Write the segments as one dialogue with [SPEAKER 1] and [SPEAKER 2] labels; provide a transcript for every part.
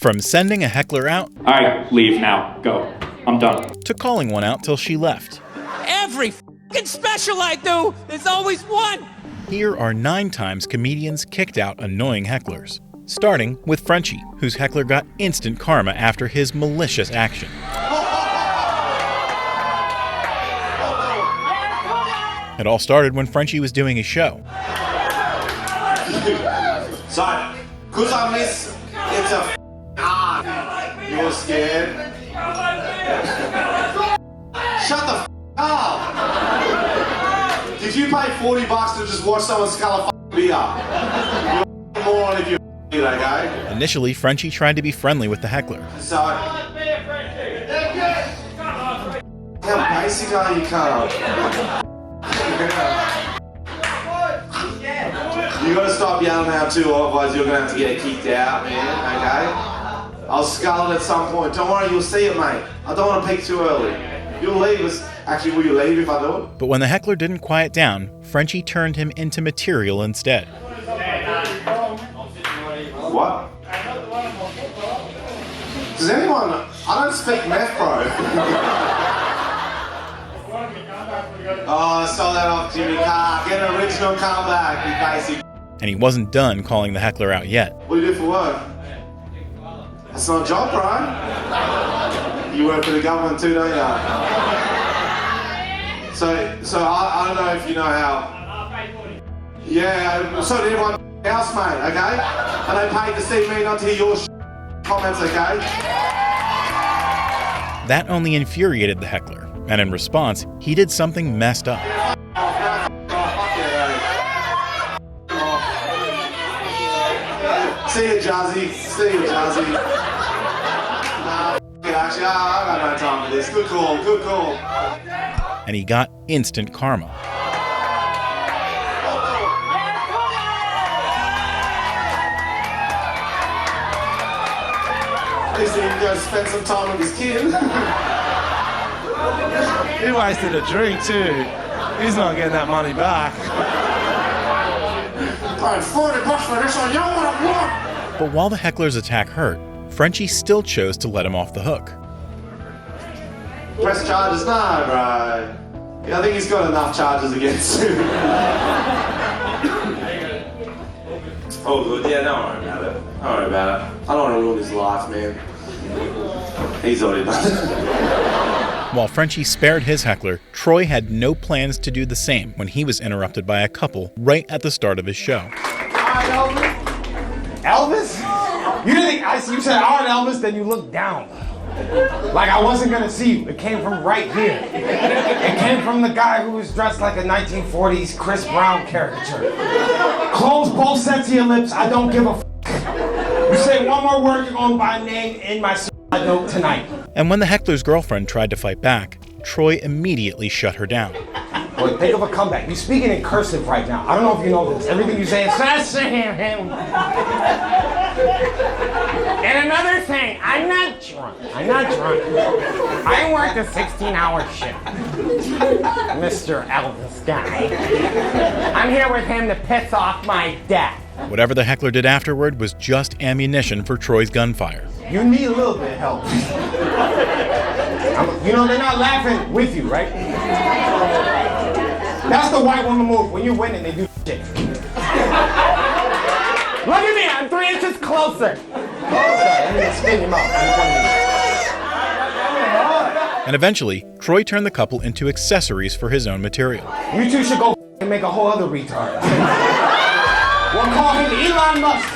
[SPEAKER 1] From sending a heckler out,
[SPEAKER 2] All right, leave now. Go. I'm done.
[SPEAKER 1] to calling one out till she left.
[SPEAKER 3] Every f***ing special I do, there's always one.
[SPEAKER 1] Here are 9 times comedians kicked out annoying hecklers. Starting with Frenchie, whose heckler got instant karma after his malicious action. It all started when Frenchie was doing a show.
[SPEAKER 4] Son, cause I miss, it's a you're scared? Shut the up! Did you pay $40 to just watch someone scull a beer? You're a moron if you're okay?
[SPEAKER 1] Initially, Frenchie tried to be friendly with the heckler.
[SPEAKER 4] So, how basic are you, Carl? You gotta stop yelling out too, otherwise you're gonna have to get kicked out, man, okay? I'll scull it at some point. Don't worry, you'll see it, mate. I don't want to peak too early. You'll leave us. Actually, will you leave if I do it?
[SPEAKER 1] But when the heckler didn't quiet down, Frenchie turned him into material instead.
[SPEAKER 4] What? Does anyone... I don't speak meth, bro. Oh, I saw that off Jimmy Carr. Get an original comeback, you basic.
[SPEAKER 1] And he wasn't done calling the heckler out yet.
[SPEAKER 4] What do you do for work? That's not a job, bro. You work for the government too, don't you? So I don't know if you know how. Yeah, so did everyone else, mate, okay? And they paid to see me, not to hear your comments, okay?
[SPEAKER 1] That only infuriated the heckler, and in response, he did something messed up.
[SPEAKER 4] See you, Jazzy. See you, Jazzy. Nah, actually, I got no time for this. Good call, good call.
[SPEAKER 1] And he got instant karma.
[SPEAKER 4] At least he can go spend some time with his kid.
[SPEAKER 5] He wasted a drink too. He's not getting that money back.
[SPEAKER 4] Paying $40 for this one, you know what I want?
[SPEAKER 1] But while the heckler's attack hurt, Frenchie still chose to let him off the hook.
[SPEAKER 4] Press charges? No, bro. Yeah, I think he's got enough charges against him. Oh, good. Yeah, don't worry about it. Don't worry about it. I don't want to ruin his life, man. He's already done it.
[SPEAKER 1] While Frenchie spared his heckler, Troy had no plans to do the same when he was interrupted by a couple right at the start of his show.
[SPEAKER 6] Alright, Elvis? Elvis? You didn't think you said alright, Elvis, then you looked down. Like I wasn't gonna see you. It came from right here. It came from the guy who was dressed like a 1940s Chris Brown caricature. Close both sets of your lips, I don't give a f***. You say one more word, you're going by name in my note tonight.
[SPEAKER 1] And when the heckler's girlfriend tried to fight back, Troy immediately shut her down.
[SPEAKER 6] Boy, think of a comeback. You're speaking in cursive right now. I don't know if you know this. Everything you say is him. And another thing, I'm not drunk. I worked a 16-hour shift. Mr. Elvis guy. I'm here with him to piss off my dad.
[SPEAKER 1] Whatever the heckler did afterward was just ammunition for Troy's gunfire.
[SPEAKER 6] You need a little bit of help. You know, they're not laughing with you, right? That's the white woman move. When you're winning, they do shit. Look at me, I'm 3 inches closer. Spin your mouth.
[SPEAKER 1] And eventually, Troy turned the couple into accessories for his own material.
[SPEAKER 6] You two should go and make a whole other retard. We'll call him Elon Musk.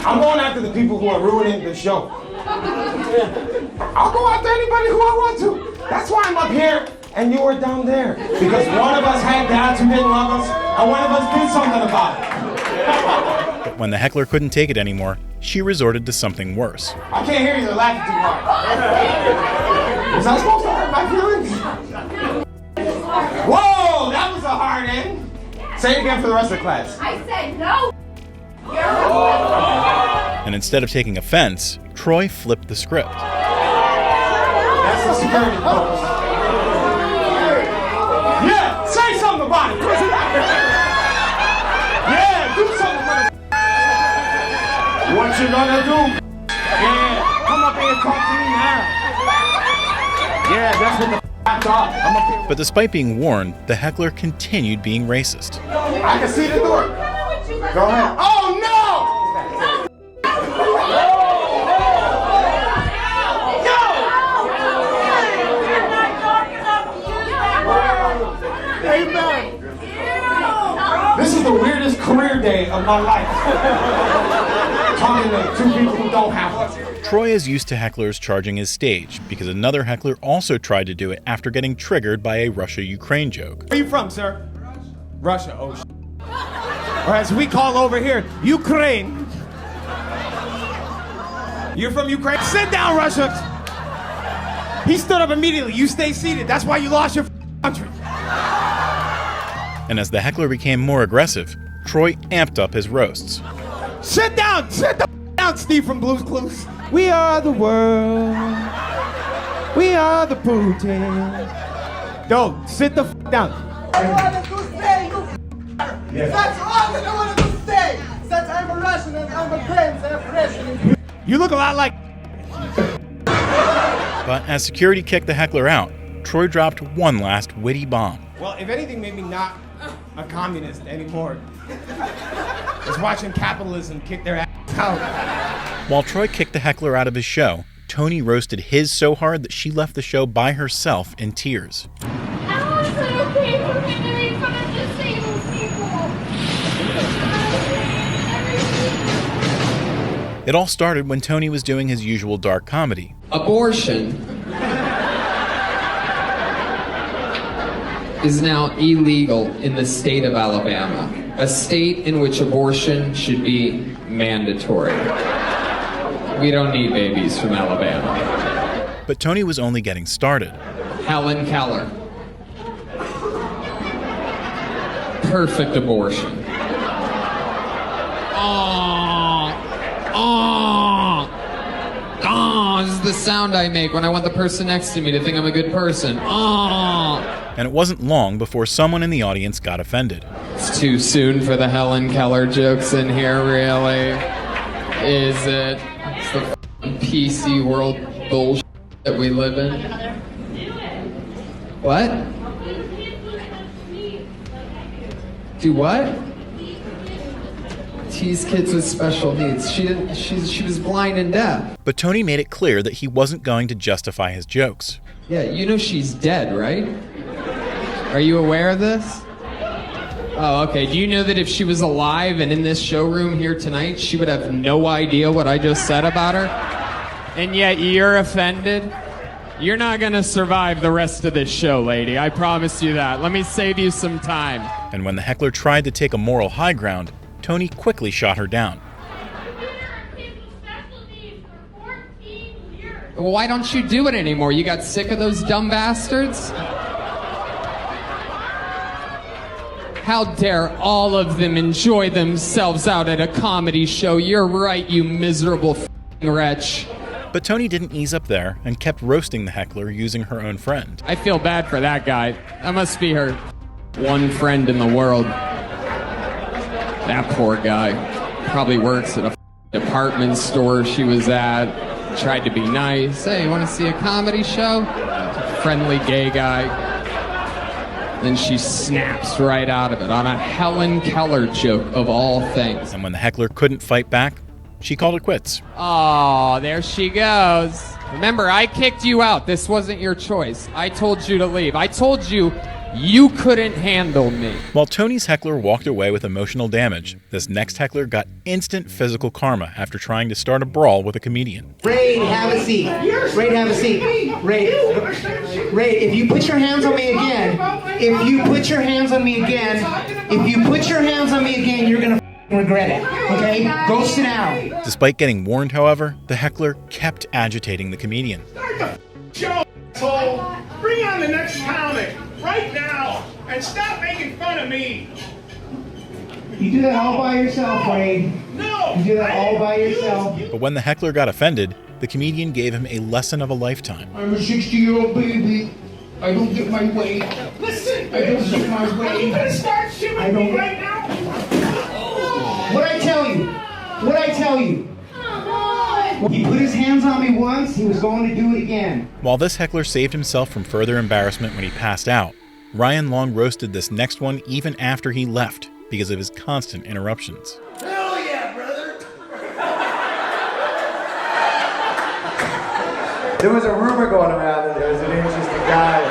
[SPEAKER 6] I'm going after the people who are ruining the show. I'll go after anybody who I want to. That's why I'm up here and you are down there. Because one of us had dads who didn't love us, and one of us did something about it.
[SPEAKER 1] But when the heckler couldn't take it anymore, she resorted to something worse.
[SPEAKER 6] I can't hear you, they're laughing too hard. Was I supposed to hurt my feelings? Whoa, that was a hard end. Say it again for the rest of the class.
[SPEAKER 7] I said no.
[SPEAKER 1] And instead of taking offense, Troy flipped the script.
[SPEAKER 6] That's the security post. Yeah, say something about it. Yeah, do something What you gonna do? Yeah, come up here and talk to me now. Yeah, that's what the I thought. I'm up here.
[SPEAKER 1] But despite being warned, the heckler continued being racist.
[SPEAKER 6] I can see the door. Go ahead. Oh no! Amen. This is the weirdest career day of my life. Talking to two people who don't have one.
[SPEAKER 1] Troy is used to hecklers charging his stage because another heckler also tried to do it after getting triggered by a Russia-Ukraine joke.
[SPEAKER 6] Where are you from, sir? Russia. Oh, or as we call over here, Ukraine. You're from Ukraine? Sit down, Russia. He stood up immediately. You stay seated. That's why you lost your country.
[SPEAKER 1] And as the heckler became more aggressive, Troy amped up his roasts.
[SPEAKER 6] Sit down! Sit the down, Steve from Blue's Clues. We are the world. We are the Putin. Don't sit the down.
[SPEAKER 7] I wanted to say, you That's all that I wanted to say. That I'm a Russian and I'm a president.
[SPEAKER 6] You look a lot like.
[SPEAKER 1] But as security kicked the heckler out, Troy dropped one last witty bomb.
[SPEAKER 6] Well, if anything made me not a communist anymore, it's watching capitalism kick their ass out.
[SPEAKER 1] While Troy kicked the heckler out of his show, Tony roasted his so hard that she left the show by herself in tears.
[SPEAKER 8] How is it okay for me to make fun of disabled people?
[SPEAKER 1] It all started when Tony was doing his usual dark comedy.
[SPEAKER 9] Abortion is now illegal in the state of Alabama, a state in which abortion should be mandatory. We don't need babies from Alabama.
[SPEAKER 1] But Tony was only getting started.
[SPEAKER 9] Helen Keller. Perfect abortion. This is the sound I make when I want the person next to me to think I'm a good person.
[SPEAKER 1] And it wasn't long before someone in the audience got offended.
[SPEAKER 9] It's too soon for the Helen Keller jokes in here, really. Is it? It's the PC world bullshit that we live in. What? Do what? Tease kids with special needs. She was blind and deaf.
[SPEAKER 1] But Tony made it clear that he wasn't going to justify his jokes.
[SPEAKER 9] Yeah, you know she's dead, right? Are you aware of this? Oh, okay. Do you know that if she was alive and in this showroom here tonight, she would have no idea what I just said about her? And yet you're offended? You're not gonna survive the rest of this show, lady. I promise you that. Let me save you some time.
[SPEAKER 1] And when the heckler tried to take a moral high ground, Tony quickly shot her down.
[SPEAKER 9] Well, why don't you do it anymore? You got sick of those dumb bastards? How dare all of them enjoy themselves out at a comedy show? You're right, you miserable f***ing wretch.
[SPEAKER 1] But Tony didn't ease up there and kept roasting the heckler using her own friend.
[SPEAKER 9] I feel bad for that guy. That must be her one friend in the world. That poor guy. Probably works at a department store she was at. Tried to be nice. Hey, you want to see a comedy show? Friendly gay guy. Then she snaps right out of it on a Helen Keller joke of all things.
[SPEAKER 1] And when the heckler couldn't fight back, she called it quits.
[SPEAKER 9] Oh, there she goes. Remember, I kicked you out. This wasn't your choice. I told you to leave. I told you you couldn't handle me.
[SPEAKER 1] While Tony's heckler walked away with emotional damage, this next heckler got instant physical karma after trying to start a brawl with a comedian.
[SPEAKER 10] Ray, have a seat. Ray, have a seat. Ray, if you put your hands on me again, you're gonna regret it, okay? Go sit down.
[SPEAKER 1] Despite getting warned, however, the heckler kept agitating the comedian.
[SPEAKER 11] Show, bring on the next comic right now and stop making fun of me.
[SPEAKER 10] You do that all by yourself, Ray.
[SPEAKER 11] No!
[SPEAKER 10] You do that all by yourself.
[SPEAKER 1] But when the heckler got offended, the comedian gave him a lesson of a lifetime.
[SPEAKER 10] I'm a 60-year-old baby. I don't get my way.
[SPEAKER 11] Listen!
[SPEAKER 10] I don't get my
[SPEAKER 11] Are you
[SPEAKER 10] way.
[SPEAKER 11] gonna start shooting me right now?
[SPEAKER 10] What I tell you, He put his hands on me once, he was going to do it again.
[SPEAKER 1] While this heckler saved himself from further embarrassment when he passed out, Ryan long roasted this next one even after he left because of his constant interruptions.
[SPEAKER 7] Hell yeah, brother!
[SPEAKER 12] There was a rumor going around that there was an interesting guy.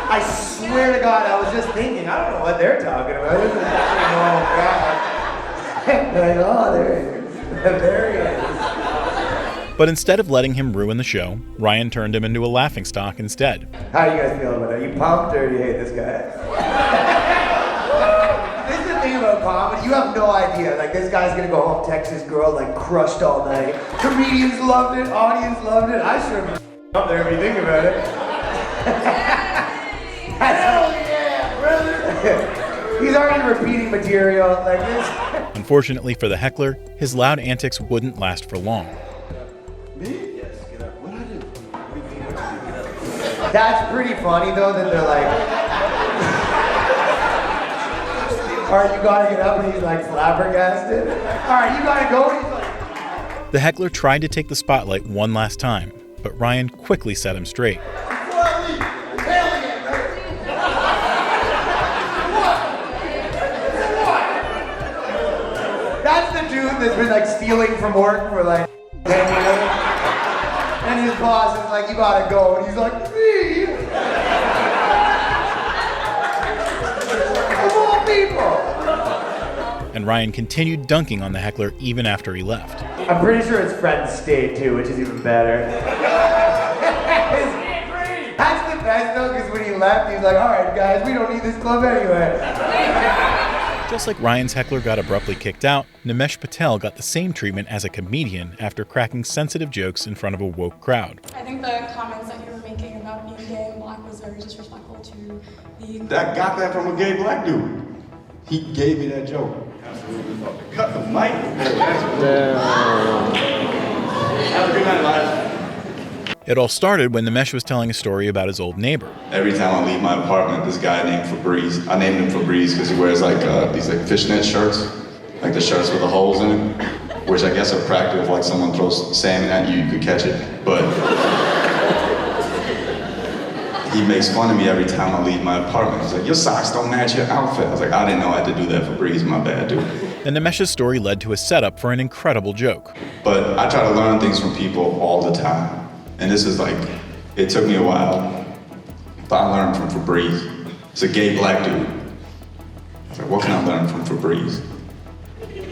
[SPEAKER 12] I swear to God, I was just thinking, I don't know what they're talking about. This is actually normal crowd. Like, oh, there he is. There he is.
[SPEAKER 1] But instead of letting him ruin the show, Ryan turned him into a laughingstock instead.
[SPEAKER 12] How do you guys feel about it? Are you pumped or do you hate this guy? This is the thing about comedy, you have no idea. Like, this guy's gonna go home, text his girl, like, crushed all night. Comedians loved it, audience loved it. I sure am up there if you think about it. Hell yeah, brother! He's already repeating material like this.
[SPEAKER 1] Unfortunately for the heckler, his loud antics wouldn't last for long.
[SPEAKER 12] That's pretty funny though that they're like, alright, you gotta get up, and he's like flabbergasted. Alright, you gotta go, and he's like...
[SPEAKER 1] The heckler tried to take the spotlight one last time, but Ryan quickly set him straight.
[SPEAKER 12] That's the dude that's been like stealing from work for like 10 years. And his boss is like, you gotta go. And he's like, me? Of all people.
[SPEAKER 1] And Ryan continued dunking on the heckler even after he left.
[SPEAKER 12] I'm pretty sure his friends stayed too, which is even better. That's the best though, because when he left, he's like, alright guys, we don't need this club anyway.
[SPEAKER 1] Just like Ryan's heckler got abruptly kicked out, Nimesh Patel got the same treatment as a comedian after cracking sensitive jokes in front of a woke crowd.
[SPEAKER 8] I think the comments that you were making about being gay and black was very disrespectful to the...
[SPEAKER 13] That got that from a gay black dude. He gave me that joke. Cut the mic. Have a good night, guys.
[SPEAKER 1] It all started when Nimesh was telling a story about his old neighbor.
[SPEAKER 13] Every time I leave my apartment, this guy named Febreze, I named him Febreze because he wears like these like fishnet shirts, like the shirts with the holes in it, which I guess are practical if like someone throws salmon at you, you could catch it. But he makes fun of me every time I leave my apartment. He's like, your socks don't match your outfit. I was like, I didn't know I had to do that, Febreze, my bad, dude.
[SPEAKER 1] And Nimesh's story led to a setup for an incredible joke.
[SPEAKER 13] But I try to learn things from people all the time. And this is like, it took me a while, but I learned from Febreze. It's a gay black dude. I was like, what can I learn from Febreze?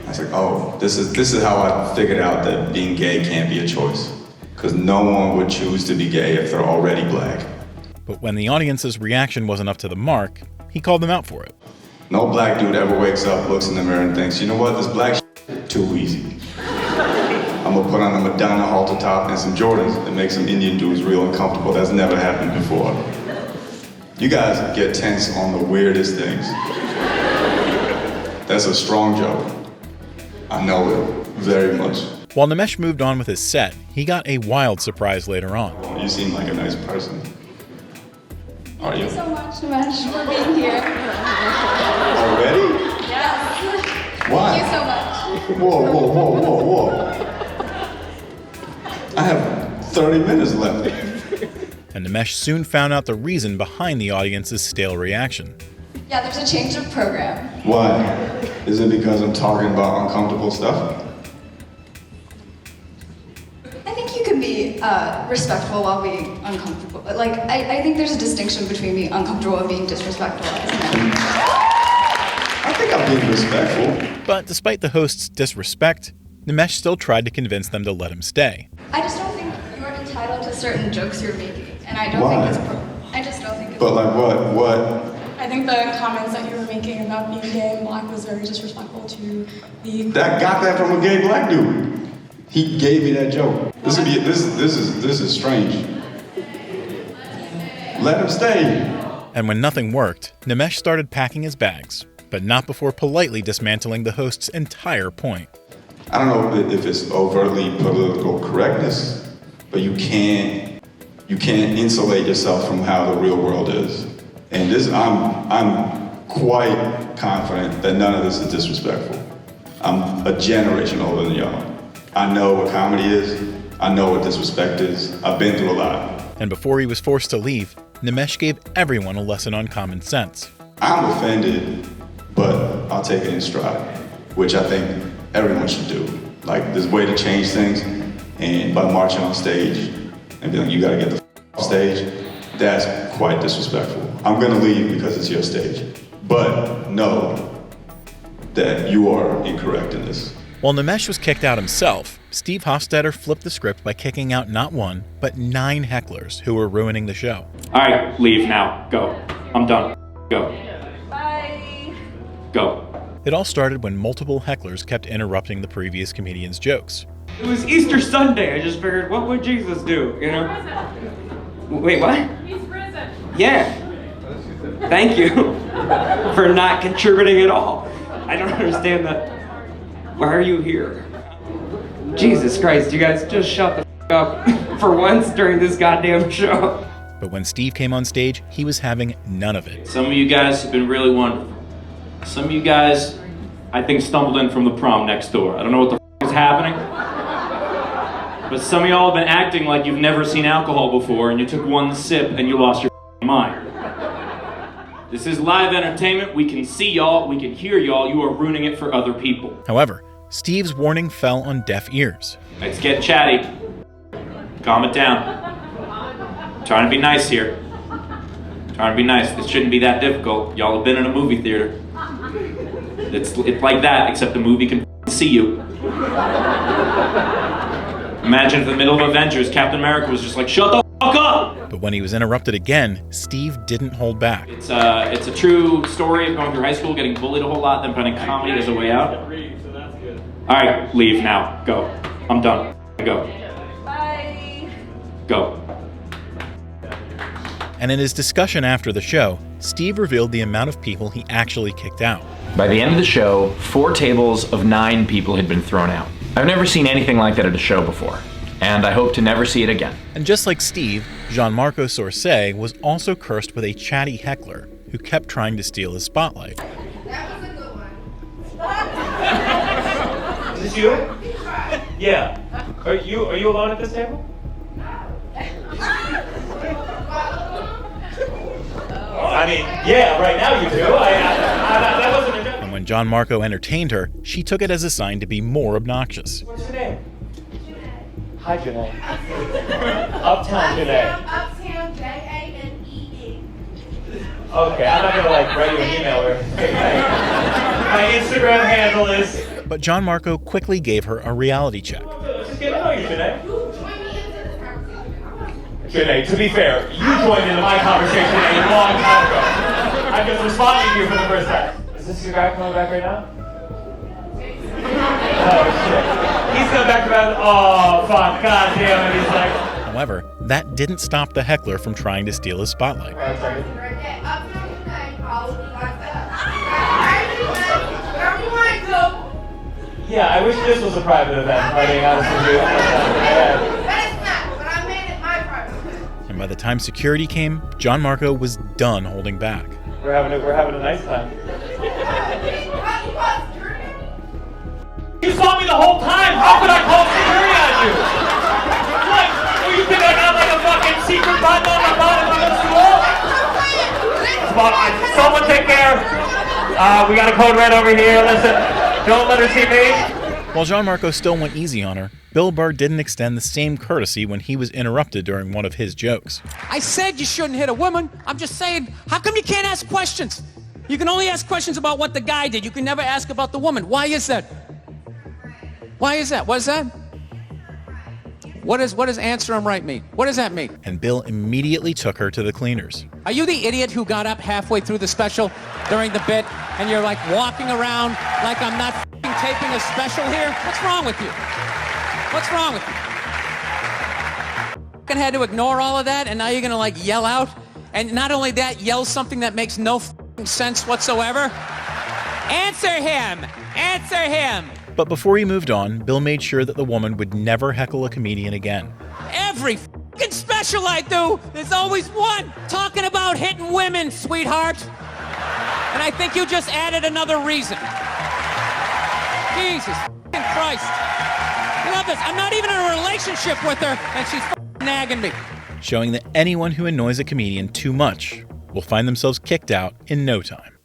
[SPEAKER 13] I was like, oh, this is how I figured out that being gay can't be a choice. Because no one would choose to be gay if they're already black.
[SPEAKER 1] But when the audience's reaction wasn't up to the mark, he called them out for it.
[SPEAKER 13] No black dude ever wakes up, looks in the mirror and thinks, you know what, this black shit, too easy. I'm gonna put on a Madonna halter top and some Jordans that make some Indian dudes real uncomfortable. That's never happened before. You guys get tense on the weirdest things. That's a strong joke. I know it very much.
[SPEAKER 1] While Nimesh moved on with his set, he got a wild surprise later on.
[SPEAKER 13] You seem like a nice person. Are you?
[SPEAKER 8] Thank you so much, Nimesh, for being here.
[SPEAKER 13] Already?
[SPEAKER 8] Yes.
[SPEAKER 13] Why?
[SPEAKER 8] Thank you so much.
[SPEAKER 13] Whoa. I have 30 minutes left.
[SPEAKER 1] And Nimesh soon found out the reason behind the audience's stale reaction.
[SPEAKER 8] Yeah, there's a change of program.
[SPEAKER 13] Why? Is it because I'm talking about uncomfortable stuff?
[SPEAKER 8] I think you can be respectful while being uncomfortable. Like, I think there's a distinction between being uncomfortable and being disrespectful.
[SPEAKER 13] I think I'm being respectful.
[SPEAKER 1] But despite the host's disrespect, Nimesh still tried to convince them to let him stay.
[SPEAKER 8] I just don't think you're entitled to certain jokes you're making, and I don't
[SPEAKER 13] Why?
[SPEAKER 8] think it's I just don't think it's
[SPEAKER 13] But like what?
[SPEAKER 8] I think the comments that you were making about being gay and black was very disrespectful to the...
[SPEAKER 13] That got that from a gay black dude. He gave me that joke. This is strange. Let him stay.
[SPEAKER 1] And when nothing worked, Nimesh started packing his bags, but not before politely dismantling the host's entire point.
[SPEAKER 13] I don't know if it's overtly political correctness, but you can't insulate yourself from how the real world is. And this, I'm quite confident that none of this is disrespectful. I'm a generation older than y'all. I know what comedy is. I know what disrespect is. I've been through a lot.
[SPEAKER 1] And before he was forced to leave, Nimesh gave everyone a lesson on common sense.
[SPEAKER 13] I'm offended, but I'll take it in stride, which I think everyone should do. Like, there's a way to change things, and by marching on stage and being like, you gotta get the off stage, that's quite disrespectful. I'm gonna leave because it's your stage, but know that you are incorrect in this.
[SPEAKER 1] While Nimesh was kicked out himself, Steve Hofstetter flipped the script by kicking out not 1, but 9 hecklers who were ruining the show.
[SPEAKER 2] All right, leave now. Go. I'm done. Go.
[SPEAKER 8] Bye.
[SPEAKER 2] Go.
[SPEAKER 1] It all started when multiple hecklers kept interrupting the previous comedian's jokes.
[SPEAKER 3] It was Easter Sunday. I just figured, what would Jesus do, you know? Wait, what?
[SPEAKER 14] He's risen.
[SPEAKER 3] Yeah. Thank you for not contributing at all. I don't understand that. Why are you here? Jesus Christ, you guys just shut the f up for once during this goddamn show.
[SPEAKER 1] But when Steve came on stage, he was having none of it.
[SPEAKER 2] Some of you guys have been really wonderful. Some of you guys, I think, stumbled in from the prom next door. I don't know what the f is happening. But some of y'all have been acting like you've never seen alcohol before and you took one sip and you lost your mind. This is live entertainment. We can see y'all. We can hear y'all. You are ruining it for other people.
[SPEAKER 1] However, Steve's warning fell on deaf ears.
[SPEAKER 2] Let's get chatty. Calm it down. I'm trying to be nice here. Trying to be nice. This shouldn't be that difficult. Y'all have been in a movie theater. It's like that, except the movie can see you. Imagine if in the middle of Avengers, Captain America was just like, shut the fuck up!
[SPEAKER 1] But when he was interrupted again, Steve didn't hold back.
[SPEAKER 2] It's a true story of going through high school, getting bullied a whole lot, then finding comedy as a way out. All right, leave now. Go. I'm done. Go.
[SPEAKER 8] Bye.
[SPEAKER 2] Go.
[SPEAKER 1] And in his discussion after the show, Steve revealed the amount of people he actually kicked out.
[SPEAKER 15] By the end of the show, 4 tables of 9 people had been thrown out. I've never seen anything like that at a show before, and I hope to never see it again.
[SPEAKER 1] And just like Steve, Gianmarco Sorsay was also cursed with a chatty heckler who kept trying to steal his spotlight.
[SPEAKER 7] That was a good one.
[SPEAKER 3] Is this you? Yeah. Are you alone at this table? I mean, yeah, right now you do. That wasn't a joke.
[SPEAKER 1] And when Gianmarco entertained her, she took it as a sign to be more obnoxious.
[SPEAKER 3] What's your name? Hi, Janae. Uptown Janae.
[SPEAKER 7] Uptown J-A-N-E-E.
[SPEAKER 3] Okay, I'm not gonna write you an email or anything. My Instagram handle is.
[SPEAKER 1] But Gianmarco quickly gave her a reality check.
[SPEAKER 3] Let's just get to know you, Janae. Janae, to be fair, you joined into my conversation a long time ago. I'm just responding to you for the first time. Is this your guy coming back right now? Oh shit. He's coming back about, oh fuck, god damn it, he's like.
[SPEAKER 1] However, that didn't stop the heckler from trying to steal his spotlight.
[SPEAKER 3] Yeah, I wish this was a private event, if I'm being honest with you.
[SPEAKER 1] And by the time security came, Gianmarco was done holding back.
[SPEAKER 3] We're having a nice time. You saw me the whole time! How could I call security on you? What? Oh, you think I got like a fucking secret button on my bottom of the stool? Someone take care. We got a code red over here. Listen, don't let her see me.
[SPEAKER 1] While Gianmarco still went easy on her, Bill Burr didn't extend the same courtesy when he was interrupted during one of his jokes.
[SPEAKER 3] I said you shouldn't hit a woman. I'm just saying, how come you can't ask questions? You can only ask questions about what the guy did. You can never ask about the woman. Why is that? Why is that? What is that? What does answer him right mean? What does that mean?
[SPEAKER 1] And Bill immediately took her to the cleaners.
[SPEAKER 3] Are you the idiot who got up halfway through the special during the bit and you're like walking around like I'm not taping a special here? What's wrong with you? What's wrong with you? I had to ignore all of that and now you're gonna like yell out? And not only that, yell something that makes no sense whatsoever? Answer him! Answer him!
[SPEAKER 1] But before he moved on, Bill made sure that the woman would never heckle a comedian again.
[SPEAKER 3] Every f***ing special I do, there's always one talking about hitting women, sweetheart. And I think you just added another reason. Jesus Christ. Love this. I'm not even in a relationship with her, and she's nagging me.
[SPEAKER 1] Showing that anyone who annoys a comedian too much will find themselves kicked out in no time.